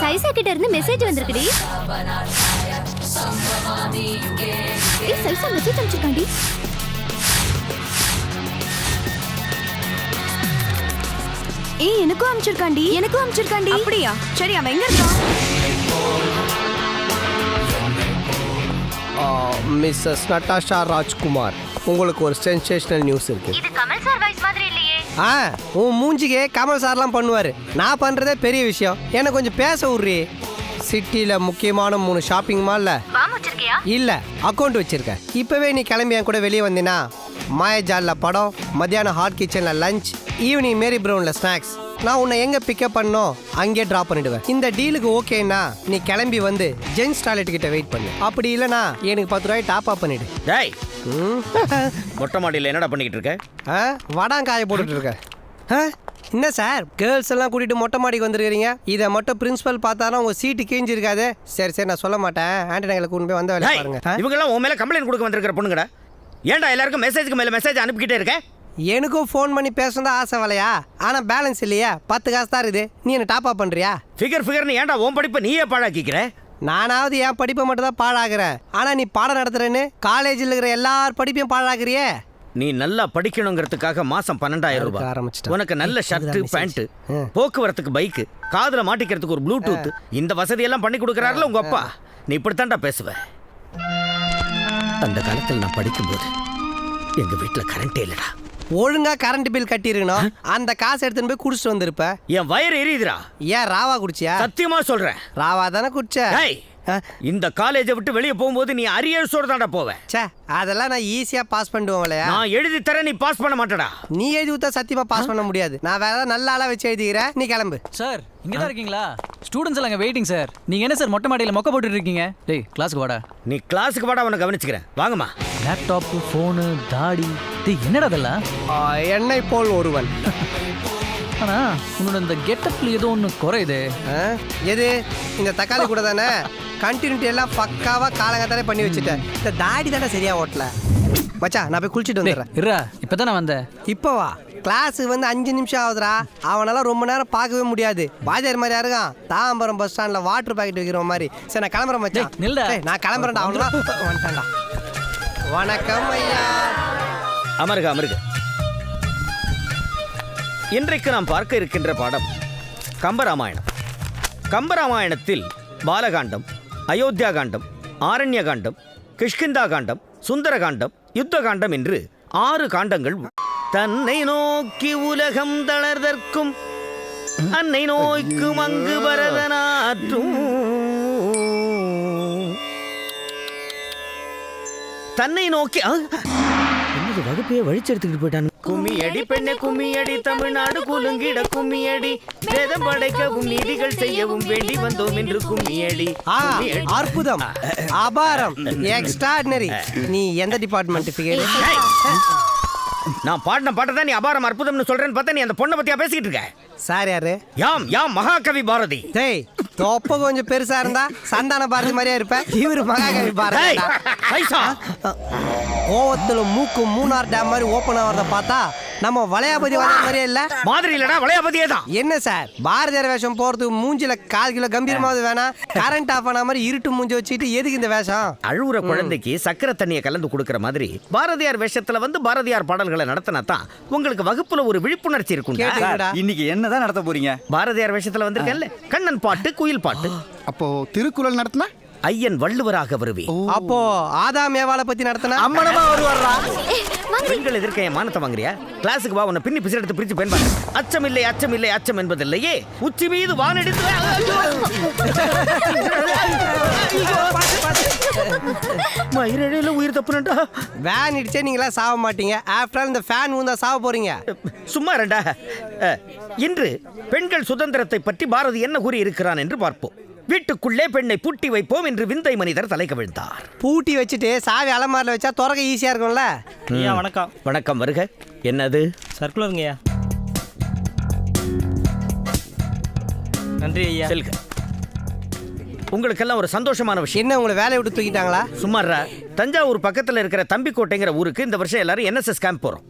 சைசா கிட்ட இருந்து message வந்திருக்குடி. சைசா message அனுப்பிச்சிருக்காண்டி. எனக்கும் அனுப்பிச்சிருக்காண்டி. அப்படியா? சரி, அவன் எங்க இருக்கான்? மிஸ்ஸஸ் நட்டாஷா ராஜ்குமார், உங்களுக்கு ஒரு சென்சேஷனல் நியூஸ் இருக்கு. இது கமல் சார் வாய்ஸ் மாதிரி இல்லையே. உன் மூஞ்சிக்கே கமல் சார்லாம் பண்ணுவார். நான் பண்ணுறதே பெரிய விஷயம். எனக்கு கொஞ்சம் பேச விட்றி. சிட்டியில் முக்கியமான 3 ஷாப்பிங் மாலில் வச்சிருக்கியா? இல்லை, அக்கௌண்ட் வச்சுருக்கேன். இப்போவே நீ கிளம்பி என் கூட வெளியே வந்தினா மாயஜாலில் படம், மத்தியானம் ஹாட் கிச்சனில் லஞ்ச், ஈவினிங் மேரி ப்ரௌனில் ஸ்நாக்ஸ். நான் உன்னை எங்கே பிக்கப் பண்ணோம் அங்கேயே ட்ராப் பண்ணிடுவேன். இந்த டீலுக்கு ஓகேன்னா நீ கிளம்பி வந்து ஜென்ஸ் டாய்லெட் கிட்ட வெயிட் பண்ணு. அப்படி இல்லைனா எனக்கு 10 ரூபாய் டாப் அப் பண்ணிடு. டேய், மொட்டை மாடியில் என்னடா பண்ணிக்கிட்டு இருக்க? வடாங்காய போட்டுட்டு இருக்க. என்ன சார், கேர்ள்ஸ் எல்லாம் கூட்டிட்டு மொட்டை மாடிக்கு வந்துருக்கீங்க? இதை மட்டும் பிரின்சிபல் பார்த்தாலும் உங்க சீட்டு கிழிஞ்சிருக்காது. சரி நான் சொல்ல மாட்டேன். ஆண்டனை கொண்டு போய் வந்த வேலை பாருங்க. இவங்க எல்லாம் உன் மேல கம்ப்ளைண்ட் கொடுக்க வந்திருக்கிற பொண்ணுங்கடா. ஏன்டா எல்லாருக்கும் மெசேஜ்க்கு மேல மெசேஜ் அனுப்பிக்கிட்டே இருக்க? எனக்கும் ஃபோன் பண்ணி பேசணும் தான் ஆசை வலையா. ஆனால் பேலன்ஸ் இல்லையா, 10 காசு தான் இருக்குது. நீ என்ன டாப் அப் பண்ணுறியா? ஃபிகர்னு ஏன்டா உன் படிப்பை நீயே பாழாக்கிக்கிற? நானாவது என் படிப்பை மட்டும் தான் பாழாகிறேன். ஆனால் நீ பாடம் நடத்துறேன்னு காலேஜில் இருக்கிற எல்லார் படிப்பையும் பாழாகிறியே. நீ நல்லா படிக்கணுங்கிறதுக்காக மாசம் 12,000 ரூபாய் ஆரம்பிச்சிட்டேன். உனக்கு நல்ல ஷர்ட் பேண்ட், போக்குவரத்துக்கு பைக்கு, காதுல மாட்டிக்கிறதுக்கு ஒரு ப்ளூடூத், இந்த வசதியெல்லாம் பண்ணி கொடுக்குறாருல உங்க அப்பா. நீ இப்படித்தான்டா பேசுவ. அந்த காலத்தில் நான் படிக்கும்போது எங்க வீட்டில் கரண்டே இல்லடா. ஒழுங்கா கரண்ட் பில் கட்டிருக்கணும். அந்த காசு எடுத்துன்னு போய் குடிச்சிட்டு வந்திருப்ப. என் வயிறு எரியுதுடா. ஏன் ராவா குடிச்சியா? சத்தியமா சொல்றேன், ராவா தானே குடிச்ச. இந்த காலேஜை விட்டு வெளியே போகும்போது நீ அரியர்ஸோட தான்டா போவேன். அதெல்லாம் நான் ஈஸியா பாஸ் பண்ணிடுவேன். நான் எழுதி தரேன், நீ பாஸ் பண்ண மாட்டடா. நீ எழுதி ஊத்தா சத்தியமா பாஸ் பண்ண முடியாது. நான் வேற ஏதாவது நல்ல ஆளா வச்சு எழுதிக்கிறேன். நீ கிளம்பு. சார், இங்க தான் இருக்கீங்களா? ஸ்டூடெண்ட்ஸ் எல்லாம் வெயிட்டிங் சார். நீங்க என்ன சார் மொட்டை மாடியில மொக்க போட்டுட்டு இருக்கீங்க? டேய், கிளாஸ்க்கு வாடா. நீ கிளாஸுக்கு வாடா, உன்னை கவனிச்சுக்கிறேன். வாங்கம்மா. லேப்டாப், போனு, தாடி, டேய் என்னடா அதெல்லாம்? என்னை போல் ஒருவன். ஆனா உன்னோட இந்த கெட்டப்ல ஏதோ ஒன்று குறையுது. எது? இந்த தக்காளி கூட தானே. கண்டினியூட்டி எல்லாம் பக்காவா காலங்கத்தாலே பண்ணி வச்சுட்டேன். இந்த தாடி தானே சரியா ஓட்டல. மச்சா, நான் போய் குளிச்சுட்டு வந்துடுறேன். இருடா, இப்பதான் நான் வந்தேன். இப்போ வா. கிளாஸுக்கு வந்து 5 நிமிஷம் ஆகுதுரா. அவனால ரொம்ப நேரம் பார்க்கவே முடியாது. வாஜார் மாதிரி இருக்கான். தாம்பரம் பஸ் ஸ்டாண்ட்ல வாட்டர் பாக்கெட் வைக்கிற மாதிரி. சரி நான் கிளம்புறேன் மச்சான். நில்டா. நான் கிளம்புறேன்டா. அவன்தான் வந்துட்டான்டா. வணக்கம் ஐயா. அமருக. இன்றைக்கு நாம் பார்க்க இருக்கின்ற பாடம் கம்பராமாயணம். கம்பராமாயணத்தில் பாலகாண்டம், அயோத்தியா காண்டம், ஆரண்ய காண்டம், கிஷ்கிந்தா காண்டம், சுந்தர காண்டம், யுத்த காண்டம் என்று 6 காண்டங்கள். தன்னை நோக்கி உலகம் தளர்தற்கும் அன்னை நோய்க்கும் அங்கு பரதனாற்றும். தன்னை நோக்கி வகுப்பையே வழிச்செடுத்துக்கிட்டு போயிட்டான். கும்மியடி பெண்ணே கும்மியடி, தமிழ்நாடு குலுங்கிட கும்மியடி, வேதம் படைக்கவும் நீதிகள் செய்யவும் வேண்டி வந்தோம் என்று கும்மியடி. அற்புதம், அபாரம், எக்ஸ்ட்ராடினரி. நீ எந்த டிபார்ட்மெண்ட்? நான் பாடின பாட்டதான் நீ அபாரம் அற்புதம்னு சொல்றேன்னு பார்த்தா நீ அந்த பொண்ணை பத்தியா பேசிக்கிட்டு இருக்க? சார் யாரு? யாம் மகாகவி பாரதி. டேய், தொப்ப கொஞ்சம் பெருசா இருந்தா சந்தான பாரதி மாதிரியா இருப்ப. இவரு மகாகவி பாரதி. கோவத்துல மூக்கு மூணார் டேம் மாதிரி ஓபன் ஆகிறத பார்த்தா நம்ம வளையாபதி வந்த மாதிரியே இல்ல. மாதிரி இல்லடா, வளையாபதியே தான். என்ன சார், பாரதியார் வேஷம் போறதுக்கு மூஞ்சில 1/4 கிலோ கம்பீரமாவது வேணாம். கரண்ட் ஆஃப் ஆன மாதிரி இருட்டு மூஞ்சி வச்சுட்டு எதுக்கு இந்த வேஷம்? அழுவுற குழந்தைக்கு சக்கரை தண்ணியை கலந்து கொடுக்கற மாதிரி பாரதியார் வேஷத்துல வந்து பாரதியார் பாடல்களை நடத்தினா தான் உங்களுக்கு வகுப்புல ஒரு விழிப்புணர்ச்சி இருக்கும். இன்னைக்கு என்னதான் நடத்த போறீங்க? பாரதியார் வேஷத்துல வந்திருக்கேன்ல, கண்ணன் பாட்டு, குயில் பாட்டு. அப்போ திருக்குறள் நடத்தினா ஐயன் வள்ளுவராக வருவே. அப்போ ஆதாம் ஏவாளை பத்தி நடத்தினா அம்மனமா வருவாரா? பெண்கள் எதிர்க்க என் மானத்தை வாங்குறியா? கிளாஸுக்கு வா, உன்னை பின்னி பிசு எடுத்து பிரிச்சு பயன்பாடு. அச்சம் இல்லை அச்சம் என்பதில்லையே, உச்சி மீது வானெடுத்து. மயிரிழையில உயிர் தப்புனண்டா. வேன் இடிச்சே நீங்களா சாவ மாட்டீங்க. ஆஃப்டர் ஆல் இந்த ஃபேன் ஊந்தா சாவ போறீங்க. சும்மா ரெண்டா. இன்று பெண்கள் சுதந்திரத்தை பற்றி பாரதி என்ன கூறி இருக்கிறான் என்று பார்ப்போம். வீட்டுக்குள்ளே பெண்ணை பூட்டி வைப்போம் என்று விந்தை மனிதர் தலை கவிழ்ந்தார். பூட்டி வச்சுட்டு சாவி அலமாரில வச்சா திறக்க ஈஸியா இருக்கும்ல. வணக்கம். வணக்கம், வருக. என்னது? சர்க்குலருங்கய்யா. நன்றி ஐயா. செல்க. உங்களுக்கெல்லாம் ஒரு சந்தோஷமான விஷயம். என்ன, உங்களை வேலையை விட்டு தூக்கிட்டாங்களா? சும்மாரா. தஞ்சாவூர் பக்கத்தில் இருக்கிற தம்பிக்கோட்டைங்கிற ஊருக்கு இந்த வருஷம் எல்லாரும் NSS கேம்ப் போறோம்.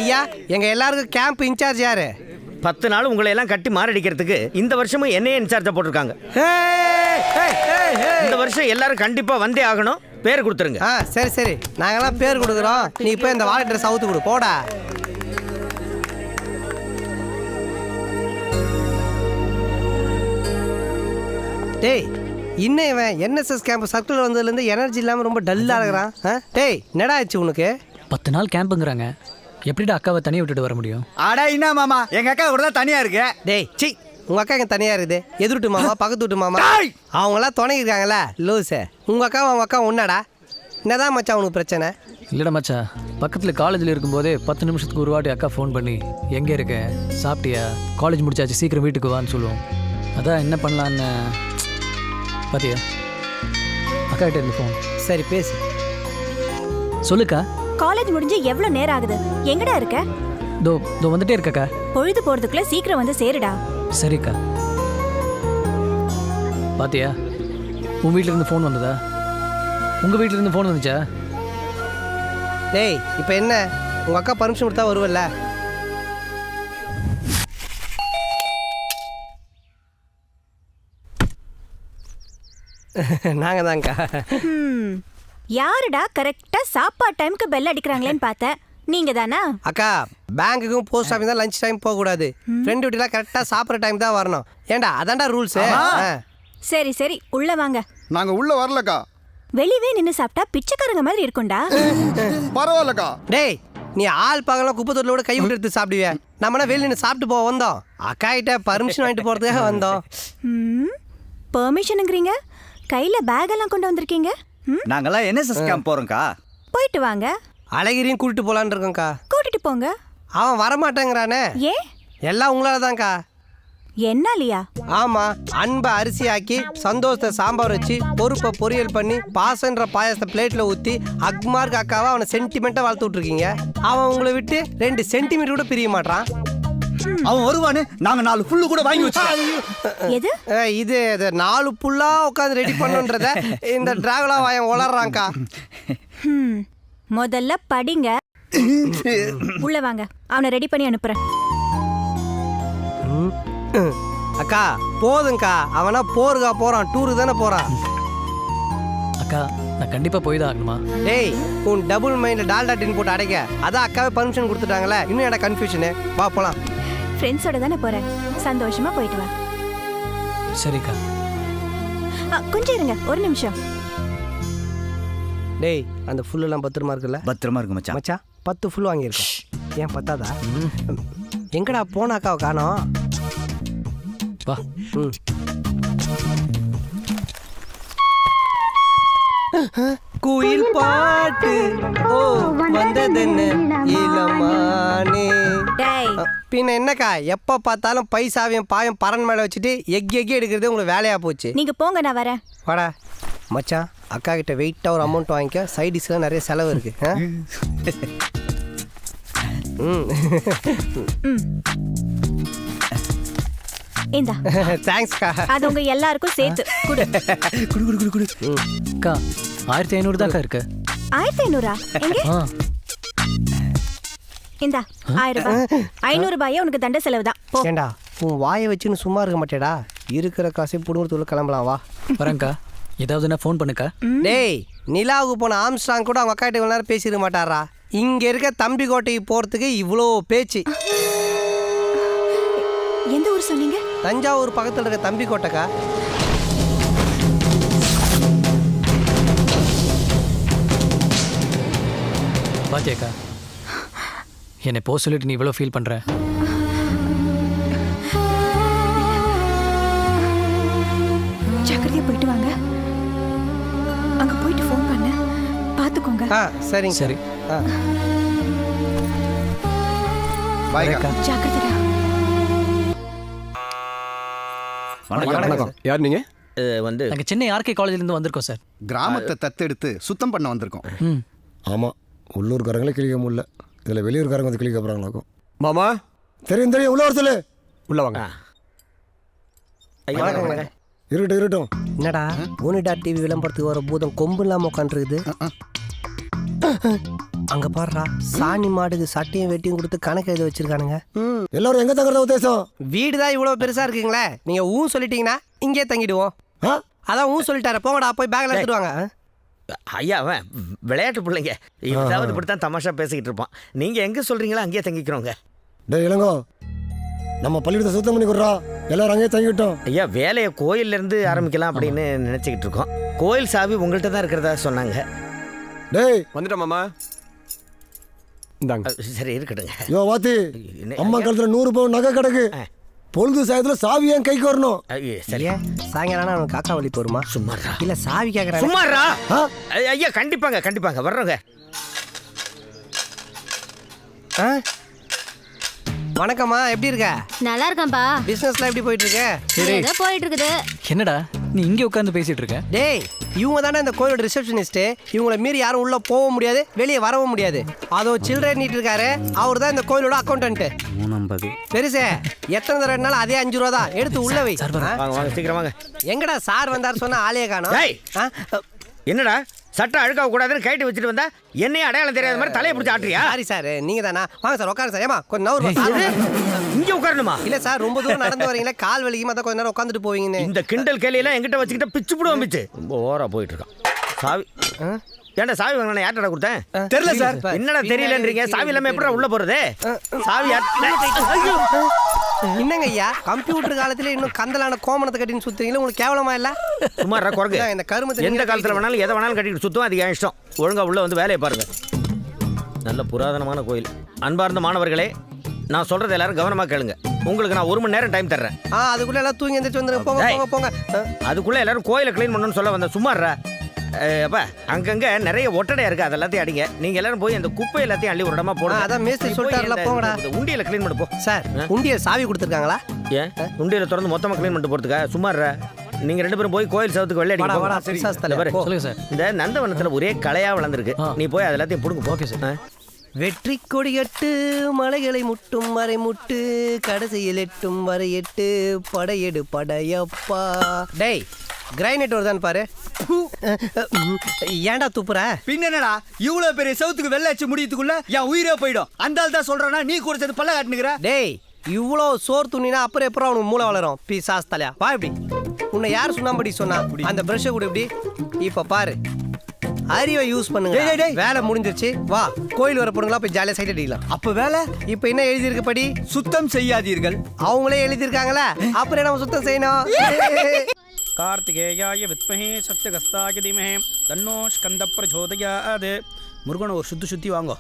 ஐயா, எங்க எல்லாருக்கும் கேம்ப் இன்சார்ஜ் யாரு? 10 நாள் உங்களை எல்லாம் கட்டி மாரடிக்கிறதுக்கு இந்த வருஷமும் என்னையே இன்சார்ஜா போட்டிருக்காங்க. இந்த வருஷம் எல்லாரும் கண்டிப்பா வந்தே ஆகணும். பேர் கொடுத்துருங்க. சரி சரி, நாங்கெல்லாம் பேர் கொடுக்குறோம். நீ இப்போ இந்த வாழை ட்ரெஸ் அவுத்து கொடு போடா. டேய், இன்னும் இவன் என்எஸ்எஸ் கேம்ப் சர்க்கிள் வந்ததுலேருந்து எனர்ஜி இல்லாமல் ரொம்ப டல்லாக இருக்கிறான். டேய், என்னடா ஆச்சு உனக்கு? 10 நாள் கேம்புங்கிறாங்க. எப்படிடா அக்காவை தனியாக விட்டுட்டு வர முடியும்? அடா என்ன மாமா, எங்க அக்கா கூட தான் தனியா இருக்கு. டேய் சி, உங்கள் அக்கா இங்கே தனியாக இருக்குது. எதிர்ட்டு மாமா, பக்கத்து விட்டு மாமா, அவங்களாம் துணைக்கிருக்காங்களா லூஸு. உங்கள் அக்கா அவங்க அக்கா ஒன்றாடா. என்னதான் மச்சான் உனக்கு பிரச்சனை? இல்லைடா மச்சான், பக்கத்தில் காலேஜில் இருக்கும்போதே 10 நிமிஷத்துக்கு ஒரு வாட்டி அக்கா ஃபோன் பண்ணி எங்கே இருக்க, சாப்பிட்டியா, காலேஜ் முடிச்சாச்சு, சீக்கிரம் வீட்டுக்கு வான்னு சொல்லுவோம். அதான் என்ன பண்ணலான்னு பாத்தியா, அக்கா கிட்ட இருந்து ஃபோன். சரி பேசு. சொல்லுக்கா. காலேஜ் முடிஞ்சு எவ்வளவு நேரம் ஆகுது? எங்கடா இருக்க? தோ தோ வந்துட்டே இருக்கக்கா. பொழுது போறதுக்குள்ள சீக்கிரம் வந்து சேருடா. சரிக்கா. பாத்தியா, உன் வீட்டில் இருந்து ஃபோன் வந்ததா? உங்கள் வீட்டில் இருந்து ஃபோன் வந்துச்சா? டேய், இப்போ என்ன, உங்கள் அக்கா பர்மிஷன் கொடுத்தா வருவல்ல? நாங்கள் தான்க்கா. யாருடா கரெக்டா சாப்பாடு டைமுக்கு பெல் அடிக்கிறாங்களேன்னு பார்த்தேன். நீங்க தானா? அக்கா, பேங்க்குக்கும் போஸ்ட் ஆஃபீஸ் தான் லஞ்ச் டைம் போகக்கூடாது. ஃப்ரெண்ட் வீட்டுலாம் கரெக்டாக சாப்பிட்ற டைம் தான் வரணும். ஏண்டா அதான்டா ரூல்ஸு. சரி சரி, உள்ள வாங்க. நாங்க உள்ள வரலக்கா. வெளியவே நின்னு சாப்பிட்டா பிச்சைக்காரங்க மாதிரி இருக்கும்டா. பரவாயில்லக்கா. டேய், நீ ஆள் பார்க்கலாம் குப்பை தொட்டிலோட கை விட்டு எடுத்து சாப்பிடுவேன். நம்மனா வெளியே நின்று சாப்பிட்டு போக வந்தோம். அக்கா கிட்ட பர்மிஷன் வாங்கிட்டு போகிறதுக்காக வந்தோம். பெர்மிஷனுங்கிறீங்க, கையில பேக் எல்லாம் கொண்டு வந்திருக்கீங்க. நாங்கெல்லாம் என்எஸ்எஸ் கேம்ப் போறோம்க்கா. போயிட்டு வாங்க. அழகிரியும் கூட்டிட்டு போலான்னு இருக்கோம்க்கா. கூட்டிட்டு போங்க. அவன் வரமாட்டேங்கிறானே. ஏன்? எல்லாம் உங்களால தான்க்கா. என்னாலியா? ஆமா, அன்பை அரிசி ஆக்கி, சந்தோஷத்தை சாம்பார் வச்சு, பொறுப்பை பொரியல் பண்ணி, பாசன்ற பாயசத்தை பிளேட்ல ஊத்தி, அக்மார்க் அக்காவை அவனை சென்டிமெண்ட்டா வளர்த்து விட்டுருக்கீங்க. அவன் உங்களை விட்டு 2 சென்டிமீட்டர் கூட பிரிய மாட்டான். அவன் வருவானு நாங்க 4 புல்லு கூட வாங்கி வச்சோம். எது? இது 4 புல்லா உட்காந்து ரெடி பண்ணுன்றத இந்த டிராகுலா வாயன் உளறான்க்கா. முதல்ல படிங்க. உள்ள வாங்க, அவனை ரெடி பண்ணி அனுப்புறேன். அக்கா போதுங்கக்கா, அவனா போருக்கா போறான், டூருக்கு தானே போறான். அக்கா, நான் கண்டிப்பாக போய் தான் ஆகணுமா? டேய், உன் டபுள் மைண்ட் டால்டா டின் போட்டு அடைக்க. அதான் அக்காவே பர்மிஷன் கொடுத்துட்டாங்களே, இன்னும் என்ன கன்ஃபியூஷனு? வா போலாம். ஃப்ரெண்ட்ஸோட தானே போறேன், சந்தோஷமா போயிட்டு வா. சரிக்கா. கொஞ்சம் இருங்க, ஒரு நிமிஷம். டேய், அந்த ஃபுல்லெல்லாம் பத்திரமா இருக்குல்ல? பத்திரமா இருக்கு மச்சான். மச்சான் 10 ஃபுல் வாங்கியிருக்கோம். ஏன் பத்தாதா? எங்கடா போன அக்காவை காணோம்? வா. குயில் பாட்டு ஓ வந்ததென்ன இளமானே. டேய், பின்ன என்னக்கா, எப்போ பார்த்தாலும் பைசாவையும் பாயம் பரன் மேலே வச்சுட்டு எக்கி எடுக்கிறது உங்களுக்கு வேலையா போச்சு. நீங்க போங்க, நான் வரேன். வாடா மச்சான், அக்கா கிட்ட வெயிட்டாக ஒரு அமௌண்ட் வாங்கிக்க. சைட் டிஷ்லாம் நிறைய செலவு இருக்கு. இந்தா. தேங்க்ஸ்க்கா. அது உங்க எல்லாருக்கும் சேர்த்து குடு. அக்கா, 1500 தான்க்கா இருக்கு. 1500? எங்க? இந்தா 1000 ரூபாய். 500 ரூபாயே உனக்கு தண்ட செலவு தான். போ. ஏண்டா, உன் வாயை வச்சுன்னு சும்மா இருக்க மாட்டேடா. இருக்கிற காசை புடுங்குறதுக்குள்ள கிளம்பலாம். வா வரேங்க்கா. ஏதாவதுன்னா ஃபோன் பண்ணுக்கா. டேய், நிலாவுக்கு போன ஆம்ஸ்ட்ராங் கூட அவங்க அக்காட்ட இவ்வளோ நேரம் பேசியிருக்க மாட்டாரா? இங்கே இருக்க தம்பி கோட்டைக்கு போகிறதுக்கு இவ்வளோ பேச்சு. எந்த ஊர் சொன்னீங்க? தஞ்சாவூர் பக்கத்தில் இருக்க தம்பி கோட்டைக்கா. பாத்தியாக்கா, என்னை போக சொல்லிட்டு நீ இவ்வளோ ஃபீல் பண்ணுற. ஜாக்கிரதையா போயிட்டு வாங்க. அங்க போயிட்டு ஃபோன் பண்ண பாத்துக்கோங்க. சரிங்க. சரி. பாய்க்கா. ஜாக்கிரதையா. வணக்கம். யார் நீங்க? வந்து நாங்கள் சென்னை ஆர்கே காலேஜ்லேருந்து வந்திருக்கோம் சார். கிராமத்தை தத்தெடுத்து சுத்தம் பண்ண வந்திருக்கோம். ஆமாம், உள்ளூர்காரங்களே கிளிக்க முடியல, இதில் வெளியூர்காரங்க வந்து கிளிக்க போகிறாங்களாக்கும். மாமா தெரியும் தெரியும், உள்ள வரத்துல உள்ள வாங்க. இருக்கட்டும். என்னடா, ஓனிடா டிவி விளம்பரத்துக்கு வர பூதம் கொம்பு இல்லாமல் உட்காந்துருக்குது. அங்க பாடுறா சாணி மாடுக்கு சட்டையும் வெட்டியும் கொடுத்து கணக்கு எழுதி வச்சிருக்கானுங்க. எல்லாரும் எங்க தங்குறதா உத்தேசம்? வீடு தான் இவ்வளவு பெருசா இருக்குங்களே, நீங்க ஊ சொல்லிட்டீங்கன்னா இங்கே தங்கிடுவோம். ஆ? அதான் ஊ சொல்லிட்டாரு, போங்கடா போய் பேக்ல எடுத்துட்டு வாங்க. ஐயா அவன் விளையாட்டு பிள்ளைங்க, இதாவது இப்படித்தான் தமாஷா பேசிக்கிட்டு இருப்பான். நீங்க எங்க சொல்றீங்களோ அங்கேயே தங்கிக்கிறோங்க. டேய் இளங்கோ, நம்ம பள்ளிக்கூடத்தை சுத்தம் பண்ணி கொடுறா, எல்லாரும் அங்கேயே தங்கிட்டோம். ஐயா வேலையை கோயில்ல இருந்து ஆரம்பிக்கலாம் அப்படின்னு நினைச்சுக்கிட்டு இருக்கோம். கோயில் சாவி உங்கள்கிட்ட தான் இருக்கிறதா சொன்னாங்க. டேய் வந்துட்டோம் மாமா. இந்தாங்க. சரி இருக்கட்டுங்க. யோ வாத்தி, என்ன- அம்மா காலத்துல 100 பவுன் நகை கிடக்கு. பொழுது சாயத்துல சாவி ஏன் கைக்கு வரணும்? ஐயா, சரி சரியா சாயங்காலம் அவனுக்கு காக்கா வலி போருமா? சும்மாறா இல்ல சாவி கேக்குறாங்க. சும்மாறா. ஆ? ஐயா கண்டிப்பாங்க வர்றோங்க. ஆ? வணக்கம்மா, எப்படி இருக்க? நல்லா இருக்கேன்பா. பிசினஸ்லாம் எப்படி போயிட்டு இருக்கு? ஏதோ போயிட்டு இருக்குது. என்னடா நீ இங்கே உட்காந்து பேசிட்டு இருக்க? டேய் இவங்க தானே இந்த கோயிலோட ரிசப்ஷனிஸ்ட். இவங்கள மீறி யாரும் உள்ள போகவும் முடியாது, வெளியே வரவும் முடியாது. அதோ சில்லறை நீட்டு இருக்காரு, அவர் தான் இந்த கோயிலோட அக்கௌண்டன்ட். 350. பெருசே எத்தனை தடவை வேணாலும் அதே 5 ரூபா தான் எடுத்து உள்ள வை. வாங்க சீக்கிரம் வாங்க. எங்கடா சார் வந்தார் சொன்னா ஆளே காணோம். டேய். என்னடா சட்டம் அழுக்காக கூடாதுன்னு கைட்டு வச்சுட்டு வந்தா என்னையும் அடையாளம் தெரியாத மாதிரி தலையை பிடிச்சி ஆட்டுறியா? சாரி சார், நீங்க தானா? வாங்க சார் உட்காருங்க சார். ஏமா கொஞ்சம் நவரு. இங்க உட்காரணுமா? இல்ல சார், ரொம்ப தூரம் நடந்து வரீங்களே, கால் வலிக்குமா, தான் கொஞ்ச நேரம் உட்காந்துட்டு போவீங்கன்னு. இந்த கிண்டல் கேலியெல்லாம் எங்கிட்ட வச்சுக்கிட்ட பிச்சு போடுவோம் பிச்சு. ரொம்ப ஓவரா போயிட்டு இருக்கான். சாவி ஏன்டா சாவி வாங்கினா யார்ட்டா கொடுத்தேன்? தெரியல சார். என்னடா தெரியலன்றீங்க? சாவி இல்லாம எப்படா உள்ள போறது? சாவி என்னங்க ஐயா, கம்ப்யூட்டர் காலத்துல இன்னும் கந்தலான கோமணத்தை கட்டின்னு சுத்துறீங்களா? உங்களுக்கு கேவலமா இல்ல? சும்மா குறைங்க. இந்த கருமத்தை எந்த காலத்துல வேணாலும் எதை வேணாலும் கட்டிட்டு சுத்தம், அது என் இஷ்டம். ஒழுங்கா உள்ள வந்து வேலையை பாருங்க. நல்ல புராதனமான கோயில். அன்பார்ந்த மாணவர்களே, நான் சொல்றது எல்லாரும் கவனமா கேளுங்க. உங்களுக்கு நான் 1 மணி நேரம் டைம் தர்றேன். அதுக்குள்ள எல்லாம் தூங்கி எந்திரிச்சு வந்துருங்க. போங்க டேய். போங்க போங்க. அதுக்குள்ள எல்லாரும் கோயிலை க்ளீன் பண்ணணும்னு சொல்ல வந்தேன். சும்மாறா. அப்ப அங்கங்க நிறைய ஒட்டடையா இருக்கு, அது எல்லாத்தையும் அடிங்க. நீங்க எல்லாரும் போய் அந்த குப்பை எல்லாத்தையும் அள்ளி ஒரு இடமா போடுங்க. அதான் மேஸ்திரி நீ போய் சொல்லிட்டாருல, இந்த- போங்கடா. இந்த உண்டியல க்ளீன் பண்ணு போ. சார் உண்டியல் சாவி கொடுத்துருக்காங்களா? ஏன் உண்டியல திறந்து மொத்தமா க்ளீன் பண்ணிட்டு போறதுக்கா? சும்மாறா. நீங்க 2 பேரும் போய் கோயில் சவுத்துக்கு வெள்ளை வாடா, வாடா, அடிங்க. பிசாசு இந்த தலை. பாரு. போ. சொல்லுங்க சார். இந்த நந்தவனத்துல ஒரே களையா வளர்ந்துருக்கு. நீ போய் அது எல்லாத்தையும் புடுங்க. Okay sir. வெற்றி கொடியட்டு மலைகளை முட்டும் வரை முட்டு, கடைசியில் எட்டும் வரை எட்டு, படையெடு படையப்பா. டேய் கிரைனேட் வருதான்னு பாரு. ஏன்டா துப்புற? பின்னடா இவ்வளவு பெரிய சவுத்துக்கு வெள்ளை அச்சு முடியத்துக்குள்ள என் உயிரே போயிடும். அந்த ஆள் தான் சொல்றானா, நீ கூட சேர்ந்து பல்ல காட்டுனுக்குற. டேய் இவ்வளோ சோறு துணினா அப்புறம் எப்பறம் அவனுக்கு மூளை வளரும்? பிசாஸ் தலையா, வா இப்படி. உன்னை யார் சுண்ணாம்படி சொன்னா? அந்த பிரஷை கூட இப்படி. இப்ப பாரு, அறிவை யூஸ் பண்ணுங்க. டேய், டேய், டேய். வேலை முடிஞ்சிருச்சு, வா கோயில் வர போறீங்களா, போய் ஜாலியா சைட் அடிக்கலாம். அப்ப வேலை இப்ப என்ன எழுதி இருக்கு படி? சுத்தம் செய்யாதீர்கள். அவங்களே எழுதியிருக்காங்களா, அப்புறம் நம்ம சுத்தம் செய்யணும். கார்த்திகேயாய வித்மஹே சத்யகஸ்தாய தீமஹே தன்னோ ஸ்கந்த பிரச்சோதயாத். முருகனை ஒரு சுத்தி வாங்கோ.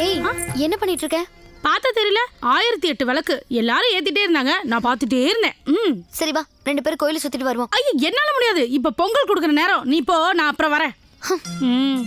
ஏய் என்ன பண்ணிட்டு இருக்க? பார்த்தா தெரியல, 1008 விளக்கு எல்லாரும் ஏத்திட்டே இருந்தாங்க, நான் பார்த்துட்டே இருந்தேன். சரி வா 2 பேரும் கோயிலை சுத்திட்டு வருவோம். ஐயோ என்னால முடியாது, இப்ப பொங்கல் கொடுக்குற நேரம். நீ போ, நான் அப்புறம் வரேன். ம்.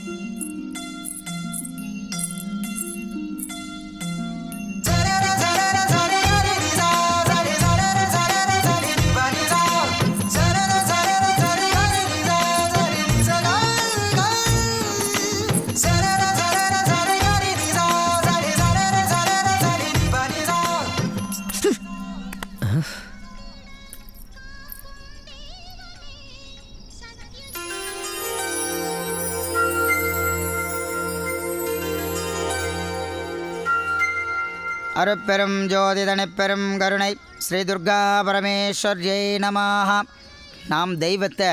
அருட்பெரும் ஜோதி தனிப்பெரும் கருணை ஸ்ரீ துர்கா பரமேஸ்வர்யை நமஹ. நாம் தெய்வத்தை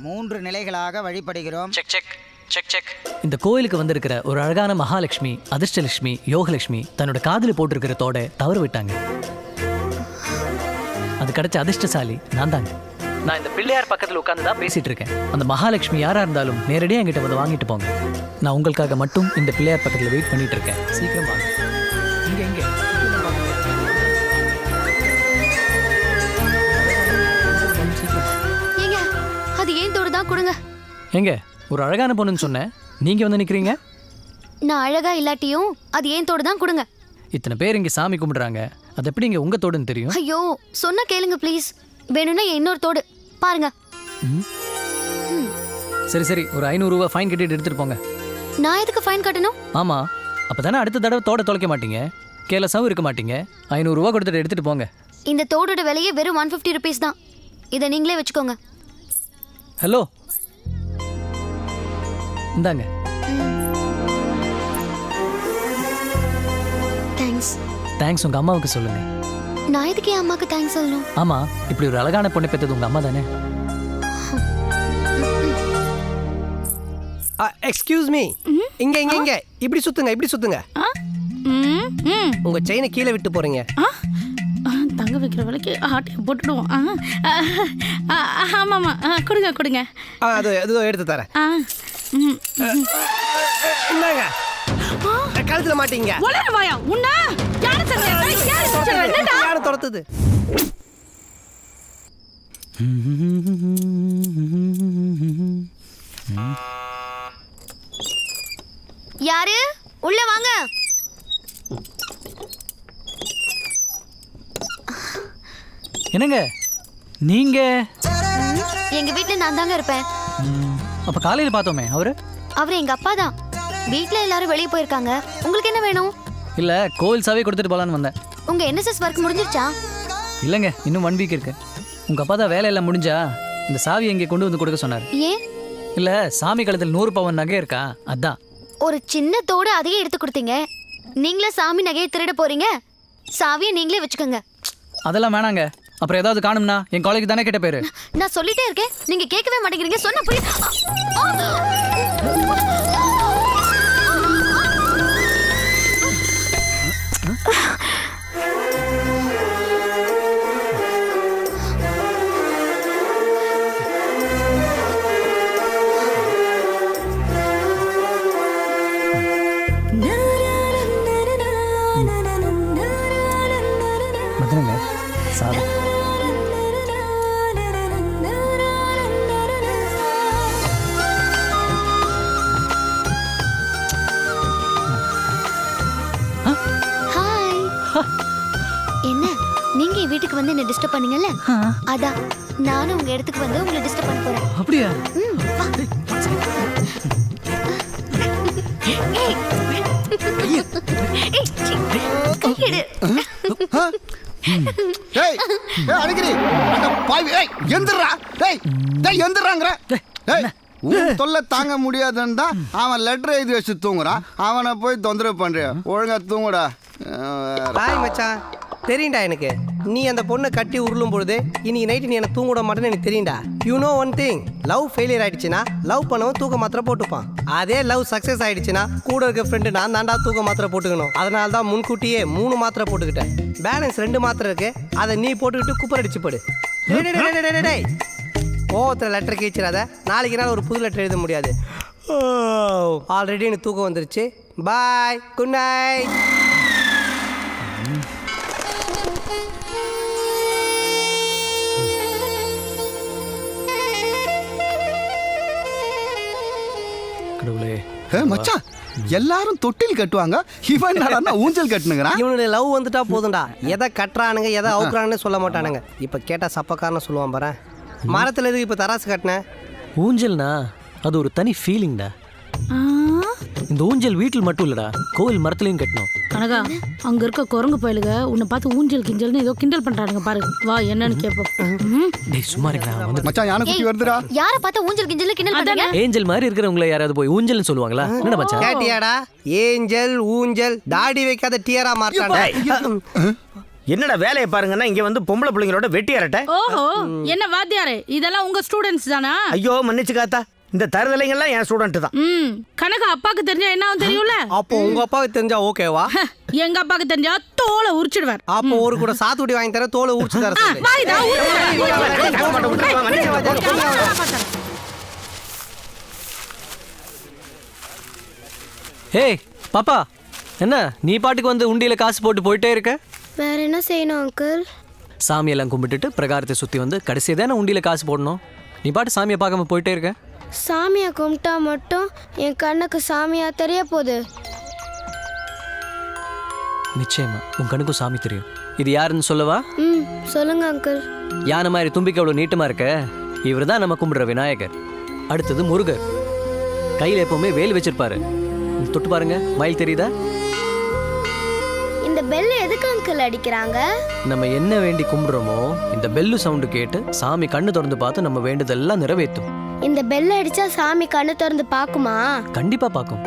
3 நிலைகளாக வழிபடுகிறோம். Check check check check. இந்த கோயிலுக்கு வந்திருக்கிற ஒரு அழகான மகாலட்சுமி, அதிர்ஷ்டலட்சுமி, யோகலட்சுமி தன்னோட காதில் போட்டிருக்கிற தோட தவறு விட்டாங்க. அது கிடைச்ச அதிர்ஷ்டசாலி நான் தாங்க. நான் இந்த பிள்ளையார் பக்கத்தில் உட்காந்து தான் பேசிட்டு இருக்கேன். அந்த மகாலட்சுமி யாரா இருந்தாலும் நேரடியாக என்கிட்ட வந்து வாங்கிட்டு போங்க. நான் உங்களுக்காக மட்டும் இந்த பிள்ளையார் பக்கத்தில் வெயிட் பண்ணிட்டு இருக்கேன். சீக்கிரம் வாங்க. இங்க எங்க ஏங்க அது ஏன் தோடு தான் கொடுங்க. எங்க ஒரு அழகான பொண்ணுன்னு சொன்னேன், நீங்க வந்து நிக்கிறீங்க. நான் அழகா இல்லாட்டியும் அது ஏன் தோடு தான் கொடுங்க. இத்தனை பேர் இங்கே சாமி கும்பிடுறாங்க, அது எப்படி இங்கே உங்கள் தோடுன்னு தெரியும்? ஐயோ சொன்னா கேளுங்க ப்ளீஸ். வேணும்னா என் இன்னொரு தோடு பாருங்க. சரி சரி, ஒரு 500 ரூபா ஃபைன் கட்டிட்டு எடுத்துகிட்டு போங்க. நான் எதுக்கு ஃபைன் கட்டணும்? ஆமாம், அப்போ தானே அடுத்த தடவை தோட தொலைக்க மாட்டீங்க, கேலஸாகவும் இருக்க மாட்டீங்க. 500 ரூபா கொடுத்துட்டு எடுத்துகிட்டு போங்க. இந்த தோடோட விலையே வெறும் 150 ருபீஸ் தான். இதை நீங்களே வச்சுக்கோங்க. ஹலோ, இந்தாங்க. தேங்க்ஸ். தேங்க்ஸ் உங்கள் அம்மாவுக்கு சொல்லுங்கள். நான் எதுக்கு என் அம்மாவுக்கு தேங்க்ஸ் சொல்லணும்? ஆமாம், இப்படி ஒரு அழகான பொண்ணை பெற்றது உங்கள் அம்மா தானே? எக்ஸ்கியூஸ் மீ, இங்க இங்க இங்க இப்படி சுத்துங்க, இப்படி சுத்துங்க. உங்க செயினை கீழே விட்டு போறீங்க. தங்க வைக்கிற விலைக்கு ஆட்டையை போட்டுடுவோம். ஆமாம்மா, கொடுங்க கொடுங்க. அது எதோ எடுத்து தரேன். இந்தாங்க, கழுத்துல மாட்டீங்க. வாயா உன்ன யாரை துரத்துது? யாரு உள்ள வாங்க. என்னங்க நீங்க? எங்க வீட்ல நான் தாங்க இருப்பேன். அப்ப காலையில் பார்த்தோமே அவரு? அவர் எங்க அப்பா தான். வீட்ல எல்லாரும் வெளியே போயிருக்காங்க. உங்களுக்கு என்ன வேணும்? இல்ல, கோவில் சாவே கொடுத்துட்டு போலான்னு வந்தேன். உங்க NSS ஒர்க் முடிஞ்சிருச்சா? இல்லைங்க, இன்னும் 1 வீக் இருக்கு. உங்க அப்பா தான் வேலையெல்லாம் முடிஞ்சா இந்த சாவி இங்கே கொண்டு வந்து கொடுக்க சொன்னார். ஏன்? இல்ல, சாமி கழுத்தில் 100 பவுன் நகை இருக்கா, அதான். ஒரு சின்ன தோடு அதையே எடுத்து கொடுத்தீங்க. நீங்களே சாமி நகையை திருட போறீங்க. சாவியை நீங்களே வச்சுக்கோங்க. அதெல்லாம் வேணாங்க. அப்புறம் ஏதாவது காணும்னா என் காலேஜ் தானே கேட்ட பேரு. நான் சொல்லிட்டே இருக்கேன், நீங்க கேட்கவே மாட்டேங்கிறீங்க. சொன்ன புரிய. மதனங்க சாவி. ஹாய். என்ன நீங்க என் வீட்டுக்கு வந்து என்ன டிஸ்டர்ப் பண்ணீங்கல்ல, அதான் நானும் உங்க இடத்துக்கு வந்து உங்களை டிஸ்டர்ப் பண்ண போறேன். அப்படியா? வா. ஏய். ஏய், சீ. கையெடு. ஏய் ஏய் அடிக்கடி அந்த பாவி ஏய் எந்திரா டேய் டேய் எந்திராங்கற டேய் உன் தொல்லை தாங்க முடியாதுன்னு தான் அவன் லெட்டர் எழுதி வச்சு தூங்குறான். அவனை போய் தொந்தரவு பண்றியா? ஒழுங்கா தூங்குடா. பாய் மச்சான், தெரியும்டா எனக்கு. நீ அந்த பொண்ணை கட்டி உருளும் பொழுது இன்னைக்கு நைட்டு நீ என்ன தூங்க விட மாட்டேன்னு எனக்கு தெரியும்டா. You know one thing, love failure ஆயிடுச்சுன்னா லவ் பண்ணவும் தூக்க மாத்திரை போட்டுப்பான். அதே லவ் சக்ஸஸ் ஆயிடுச்சுன்னா கூட இருக்க ஃப்ரெண்டு நான் தாண்டா தூக்க மாத்திரை போட்டுக்கணும். அதனால தான் முன்கூட்டியே 3 மாத்திரை போட்டுக்கிட்டேன். பேலன்ஸ் 2 மாத்திரை இருக்கு, அதை நீ போட்டுக்கிட்டு குப்பர் அடிச்சு போடு. கோவத்தில் லெட்டர் கீச்சிடாத. நாளைக்கு நாள் ஒரு புது லெட்டர் எழுத முடியாது. ஆல்ரெடி எனக்கு தூக்கம் வந்துருச்சு. பாய், குட் நைட். கடவுளே. மச்சான், எல்லாரும் தொட்டில் கட்டுவாங்க, இவன் என்னடா ஊஞ்சல் கட்டுனுங்கறான். இவனுடைய லவ் வந்துட்டா போதும்டா. எதை கட்டுறானுங்க எதை அவுக்குறானுன்னு சொல்ல மாட்டானுங்க. இப்போ கேட்டால் சப்பக்காரன்னு சொல்லுவான் பாரு. மரத்தில் எதுக்கு இப்போ தராசு கட்டினேன்? ஊஞ்சல்னா அது ஒரு தனி ஃபீலிங்டா. இந்த ஊஞ்சல் வீட்டில் மட்டும் இல்லடா, கோவில் மரத்துலையும் கட்டணும். கனகா, அங்க இருக்க குரங்கு பயலுக உன்னை பார்த்து ஊஞ்சல் கிஞ்சல்னு ஏதோ கிண்டல் பண்றானுங்க பாரு. வா என்னன்னு கேப்போம். டேய் சும்மா இருக்கடா. வந்து மச்சான், யானை குட்டி வருதுடா. யார பார்த்தா ஊஞ்சல் கிஞ்சல்ல கிண்டல் பண்றீங்க? ஏஞ்சல் மாதிரி இருக்கிறவங்கள யாராவது போய் ஊஞ்சல்னு சொல்லுவாங்களா? என்னடா மச்சான் கேட்டியாடா? ஏஞ்சல் ஊஞ்சல் தாடி வைக்காத டியரா மாட்டான்டா. என்னடா வேலையை பாருங்கன்னா இங்க வந்து பொம்பளை பிள்ளைங்களோட வெட்டி அரட்ட. ஓஹோ, என்ன வாத்தியாரே, இதெல்லாம் உங்க ஸ்டூடெண்ட்ஸ் தானா? ஐயோ மன்னிச்சு காத்தா, இந்த தருதலைங்கெல்லாம் என் ஸ்டூடெண்ட் தான். கனகா அப்பாக்கு தெரிஞ்சா என்ன தெரியும்ல? அப்போ உங்க அப்பாவுக்கு தெரிஞ்சா ஓகேவா? எங்க அப்பாக்கு தெரிஞ்சா தோலை உரிச்சிடுவார். அப்போ ஒரு கூட சாத்துக்குடி வாங்கி தர, தோலை உரிச்சு தர சொல்லு. ஏய் பாப்பா, என்ன நீ பாட்டுக்கு வந்து உண்டியில காசு போட்டு போயிட்டே இருக்க? வேற என்ன செய்யணும் அங்கிள்? சாமியெல்லாம் கும்பிட்டுட்டு பிரகாரத்தை சுற்றி வந்து கடைசியாக தானே உண்டியில் காசு போடணும். நீ பாட்டு சாமியை பார்க்காம போயிட்டே இருக்க. சாமியை கும்பிட்டா மட்டும் என் கண்ணுக்கு சாமியா தெரிய போகுது. நிச்சயமா உன் கண்ணுக்கும் சாமி தெரியும். இது யாருன்னு சொல்லவா? ம் சொல்லுங்க அங்கிள். யானை மாதிரி தும்பிக்கை அவ்வளோ நீட்டமா இருக்க, இவர் தான் நம்ம கும்பிடுற விநாயகர். அடுத்தது முருகர், கையில் எப்பவுமே வேல் வச்சிருப்பாரு. தொட்டு பாருங்க, மயில் தெரியுதா? இந்த பெல் எதுக்கு அங்கிள் அடிக்கிறாங்க? நம்ம என்ன வேண்டி கும்பிடுறோமோ இந்த பெல்லு சவுண்டு கேட்டு சாமி கண்ணு திறந்து பார்த்து நம்ம வேண்டுதெல்லாம் நிறைவேற்றும். இந்த பெல் அடிச்சா சாமி கண்ணு திறந்து பாக்குமா? கண்டிப்பா பார்க்கும்.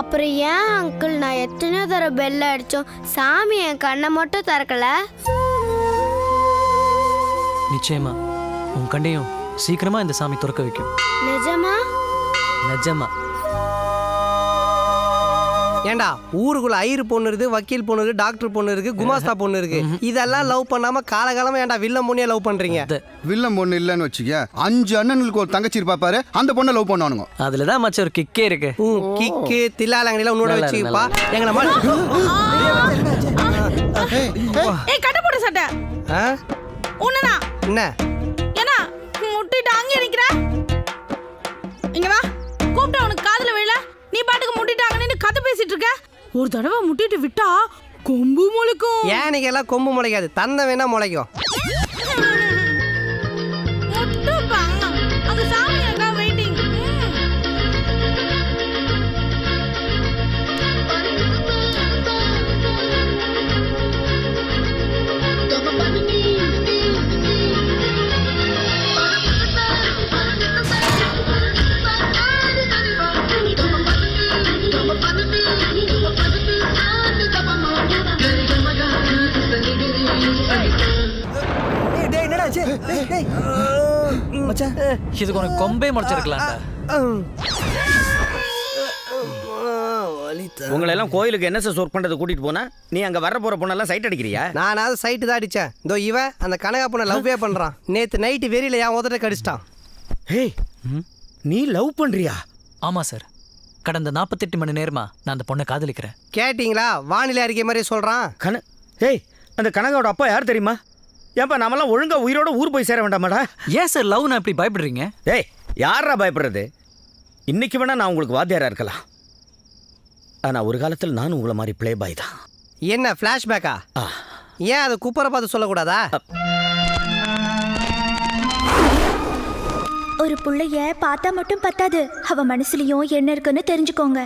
அப்புறம் ஏன் அங்கிள் நான் எத்தனை தடவை பெல் அடிச்சோம் சாமி என் கண்ணை மட்டும் திறக்கல? நிச்சயமா உன் கண்ணையும் சீக்கிரமா இந்த சாமி திறக்க வைக்கும். நிஜமா? நிஜமா. ஏண்டா ஊருக்குள்ள ஐயர் பொண்ணு இருக்கு, வக்கீல் பொண்ணு இருக்கு, டாக்டர் பொண்ணு இருக்கு, குமாஸ்தா பொண்ணு இருக்கு. இதெல்லாம் லவ் பண்ணாம காலகாலமா ஏன்டா வில்லம் பொண்ணியா லவ் பண்றீங்க? வில்லம் பொண்ணு இல்லைன்னு வச்சுக்க, 5 அண்ணனுக்கு ஒரு தங்கச்சி இருப்பா பாரு, அந்த பொண்ணை லவ் பண்ணுவானுங்க. அதுலதான் மச்ச ஒரு கிக்கே இருக்கு. கிக்கு தில்லாலங்கடியில உன்னோட வச்சுப்பா. எங்களை ஏய் கட்ட போட சட்டை உன்னனா என்ன ஏனா முட்டிட்டு அங்கே நிக்கிற? இங்க வா. கூப்பிட்டா உனக்கு காதுல விழல, நீ பாட்டுக்கு முட்டிட்டு அங்க நின்னு கதை பேசிட்டு இருக்க. ஒரு தடவை முட்டிட்டு விட்டா கொம்பு முளைக்கும். ஏனிக்கு எல்லாம் கொம்பு முளைக்காது, தந்தை வேணா முளைக்கும். முட்டுப்பா, அங்க சாமி அங்க வெயிட்டிங். இதுக்கு உனக்கு கொம்பே முளைச்சிருக்கலாம்டா. உங்களை எல்லாம் கோயிலுக்கு NSS ஒர்க் பண்றது கூட்டிட்டு போனா நீ அங்க வர போற பொண்ணெல்லாம் சைட் அடிக்கிறியா? நானாவது சைட்டு தான் அடிச்சேன். இதோ இவன் அந்த கனகா பொண்ணை லவ்வே பண்றான். நேத்து நைட்டு வெறியில என் உதட்ட கடிச்சிட்டான். ஹேய், நீ லவ் பண்றியா? ஆமா சார், கடந்த 48 மணி நேரமா நான் அந்த பொண்ணை காதலிக்கிறேன். கேட்டீங்களா? வானிலை அறிக்கை மாதிரி சொல்றான். ஹேய், அந்த கனகாவோட அப்பா யார் தெரியுமா? ஏன்பா நம்மலாம் ஒழுங்கா உயிரோட ஊர் போய் சேர வேண்டாமாடா? ஏன் சார் லவ் நான் இப்படி பயப்படுறீங்க? ஏய், யாரா பயப்படுறது? இன்னைக்கு வேணா நான் உங்களுக்கு வாத்தியாரா இருக்கலாம், ஆனா ஒரு காலத்தில் நானும் உங்களை மாதிரி பிளே பாய் தான். என்ன ஃபிளாஷ்பேக்கா? ஏன் அதை குப்பரை பார்த்து சொல்லக்கூடாதா? ஒரு புள்ளைய பார்த்தா மட்டும் பத்தாது, அவ மனசுலயும் என்ன இருக்குன்னு தெரிஞ்சுக்கோங்க.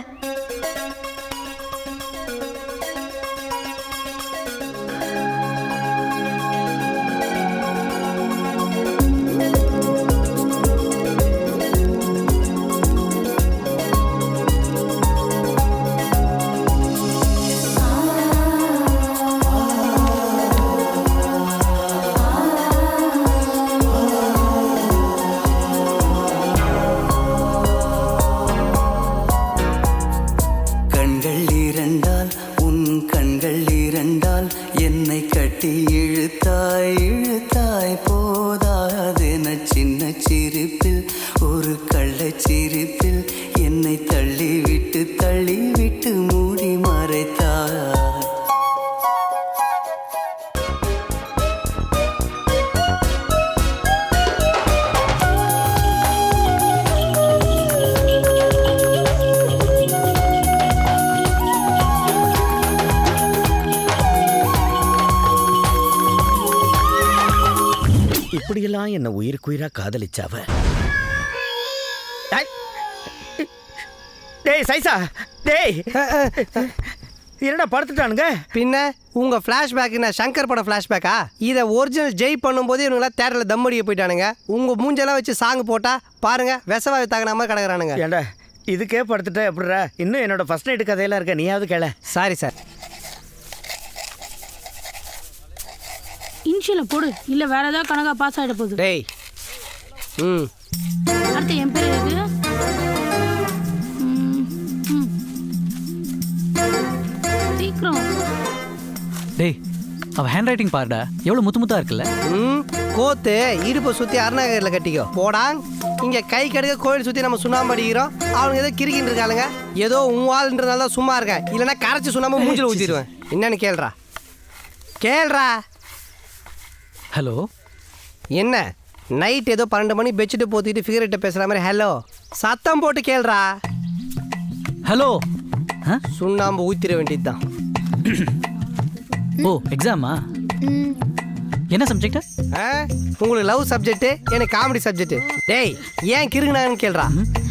இப்படியெல்லாம் என்ன உயிருக்குயிரா காதலிச்சாவ. டேய் சைசா, டேய் என்னடா படுத்துட்டானுங்க? பின்ன உங்க ஃபிளாஷ்பேக் என்ன சங்கர் படம் ஃபிளாஷ்பேக்கா? இதை ஒரிஜினல் ஜெய் பண்ணும்போது இவங்களாம் தேட்டரில் தம் அடிக்க போயிட்டானுங்க. உங்க மூஞ்செல்லாம் வச்சு சாங் போட்டா பாருங்க, விசவா தாங்கின மாதிரி கிடக்குறானுங்க. ஏண்டா இதுக்கே படுத்துட்டா எப்படிடா? இன்னும் என்னோட ஃபர்ஸ்ட் நைட்டு கதையெல்லாம் இருக்க, நீயாவது கேள. Sorry sir. இன்ஷியல போடு, இல்ல வேற ஏதாவது கணக்கா பாஸ் ஆயிட போகுது. டேய் அடுத்து என் பேர் எது? சீக்கிரம். டேய், அவ ஹேண்ட் ரைட்டிங் பாருடா, எவ்வளவு முத்து முத்தா இருக்குல்ல. கோத்து இடுப்பை சுத்தி அருணாகரில் கட்டிக்கோ போடாங். இங்க கை கடுக்க கோயில் சுத்தி நம்ம சுண்ணாம்பு அடிக்கிறோம். அவனுங்க ஏதோ கிரிக்கின்னு இருக்காளுங்க. ஏதோ உன் ஆளுன்றதால தான் சும்மா இருக்கேன், இல்லைன்னா கரைச்சி சுண்ணாம்பு மூஞ்சில ஊற்றிடுவேன். என்னன்னு கேள்றா கேள்றா. ஹலோ, என்ன நைட் ஏதோ 12 மணி பெட்ஷீட்டு போத்திட்டு ஃபிகர்கிட்ட பேசுகிற மாதிரி ஹலோ சத்தம் போட்டு கேள்றா. ஹலோ, சுண்ணாம்பு ஊற்றிட வேண்டியது தான். ஓ எக்ஸாமா? ம், என்ன சப்ஜெக்ட்? உங்களுக்கு லவ் சப்ஜெக்ட், எனக்கு காமெடி சப்ஜெக்ட். டேய் ஏன் கிறுக்குனாங்கன்னு கேள்றா.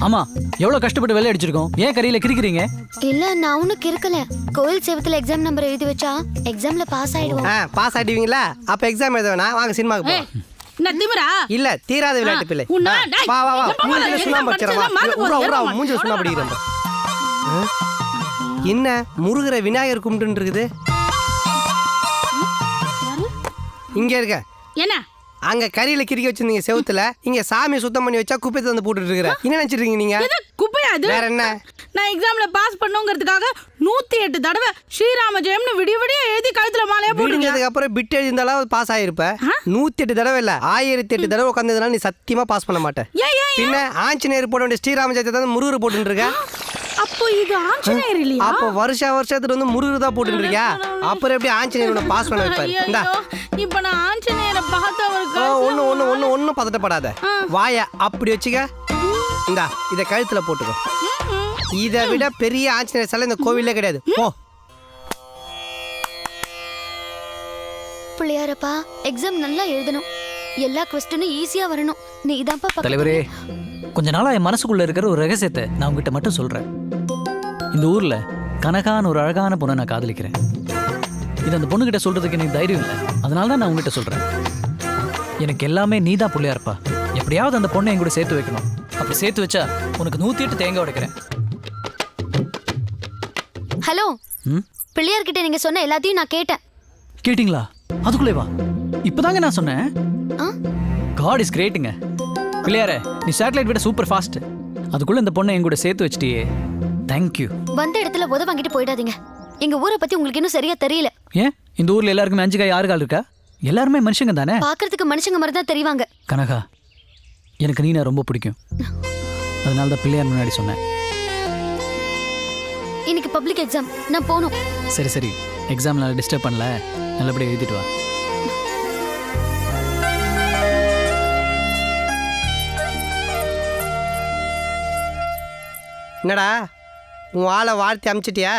ஆமா, எவ்வளவு கஷ்டப்பட்டு வெள்ளை அடிச்சிருக்கோம். ஏன் கரியில கிறுக்கிறீங்க? இல்ல நான் ஒன்னும் கிறுக்கல. கோயில் செவத்துல எக்ஸாம் நம்பர் எழுதி வச்சா எக்ஸாம்ல பாஸ் ஆயிடுவோம். பாஸ் ஆயிடுவீங்களா? அப்ப எக்ஸாம் எழுத வேணா, வாங்க சினிமாக்கு ஏய், போலாம். என்ன திமிரா? இல்ல தீராத விளையாட்டு பிள்ளை. உன்னை, ஆ, டேய், வா வா வா, எப்ப மூஞ்சில பாரு, சுண்ணாம்பு exam அடிச்சிடறேன். படிச்சா மறந்து போகுது, உரா ஏறமா, மூஞ்சில சுண்ணாம்பு எவ்வளவு அடிக்கிறேன். என்ன முருகர விநாயகர் கும்பிட்டு இருக்குது? இங்க இருக்க. என்ன? அங்க கரியில கிறுக்கி வச்சிருந்தீங்க செவுத்துல, இங்க சாமியை சுத்தம் பண்ணி வச்சா குப்பை வந்து போட்டுட்டு இருக்கிற. என்ன நினைச்சிருக்கீங்க நீங்க? இது குப்பையா இது? வேற என்ன? நான் எக்ஸாம்ல பாஸ் பண்ணுங்கிறதுக்காக 108 தடவை ஸ்ரீராம ஜெயம்னு விடிய விடிய எழுதி கழுத்துல மாலையா போடுங்க. விடிஞ்சதுக்கு அப்புறம் பிட் எழுதியிருந்தாலும் பாஸ் ஆயிருப்ப. 108 தடவை இல்ல, 1008 தடவை உட்காந்ததுனால நீ சத்தியமா பாஸ் பண்ண மாட்ட. பின்ன ஆஞ்சநேயர் போட வேண்டிய ஸ்ரீராம ஜெயத்தை தான் முருகர் போட்டுட்டு இருக்க. அப்போ இது ஆஞ்சநேயர் இல்லையா? அப்போ வருஷத்துக்கு வந்து முருகர் தான் போட்டுட்டு இருக்கியா? அப்புறம் எப்படி ஆஞ்சநேயர் உன்னை பாஸ் பண்ண வைப்பாரு? இந்தா ஐயோ, இப்ப நான் ஆஞ்சநேயரை பார்த்தவருக்கு ஒன்னும் பதட்டப்படாத. வாய அப்படி வச்சுக்க. இந்தா இத கழுத்துல போட்டுக்கோ. இதை விட பெரிய ஆஞ்சநேயர் சிலை இந்த கோவிலே கிடையாது. போ. பிள்ளையாரப்பா எக்ஸாம் நல்லா எழுதணும். எல்லா கொஸ்டினும் ஈஸியா வரணும். நீ இதான்ப்பா பக்கத்துல. தலைவரே, கொஞ்ச நாளா என் மனசுக்குள்ள இருக்கிற ஒரு ரகசியத்தை நான் உங்ககிட்ட மட்டும் சொல்றேன். இந்த ஊர்ல கனகான ஒரு அழகான பொண்ணை நான் காதலிக்கிறேன். இது அந்த பொண்ணுகிட்ட சொல்றதுக்கு எனக்கு தைரியம் இல்லை. அதனால தான் நான் உங்ககிட்ட சொல்றேன். எனக்கு எல்லாமே நீ தான் பிள்ளையாரப்பா. எப்படியாவது அந்த பொண்ணை என் கூட சேர்த்து வைக்கணும். அப்படி சேர்த்து வச்சா உனக்கு 108 தேங்காய் உடைக்கிறேன். ஹலோ, ம், பிள்ளையார்கிட்ட நீங்க சொன்ன எல்லாத்தையும் நான் கேட்டேன். கேட்டிங்களா? அதுக்குள்ளே வா. இப்பதாங்க நான் சொன்னேன். ஆ? God is கிரேட்டுங்க. பிள்ளையாரே, நீ சேட்டலைட் விட சூப்பர் ஃபாஸ்ட். அதுக்குள்ள இந்த பொண்ணை என் கூட சேர்த்து வச்சிட்டியே. தேங்க்யூ. வந்த இடத்துல உத வாங்கிட்டு போயிடாதீங்க. எங்க ஊரை பத்தி உங்களுக்கு இன்னும் சரியா தெரியல. ஏன் இந்த ஊர்ல எல்லாருக்குமே 5 கால் 6 கால் இருக்கா? எல்லாருமே மனுஷங்க தானே. பாக்குறதுக்கு மனுஷங்க மாதிரி தான் தெரிவாங்க. கனகா, எனக்கு நீ நான் ரொம்ப பிடிக்கும். அதனால தான் பிள்ளையார் முன்னாடி சொன்னேன். இன்னைக்கு பப்ளிக் எக்ஸாம், நான் போகணும். சரி சரி, எக்ஸாம் நல்லா டிஸ்டர்ப் பண்ணல, நல்லபடியாக எழுதிட்டு வா. என்னடா உன் ஆளை வாழ்த்தி அமிச்சிட்டியா?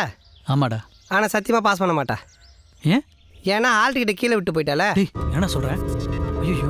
ஆமாடா. ஆனால் சத்தியமாக பாஸ் பண்ண மாட்டா. ஏன்? ஏன்னா ஆள்கிட்ட கீழே விட்டு போயிட்டால. என்ன சொல்கிறேன்? ஐயோ,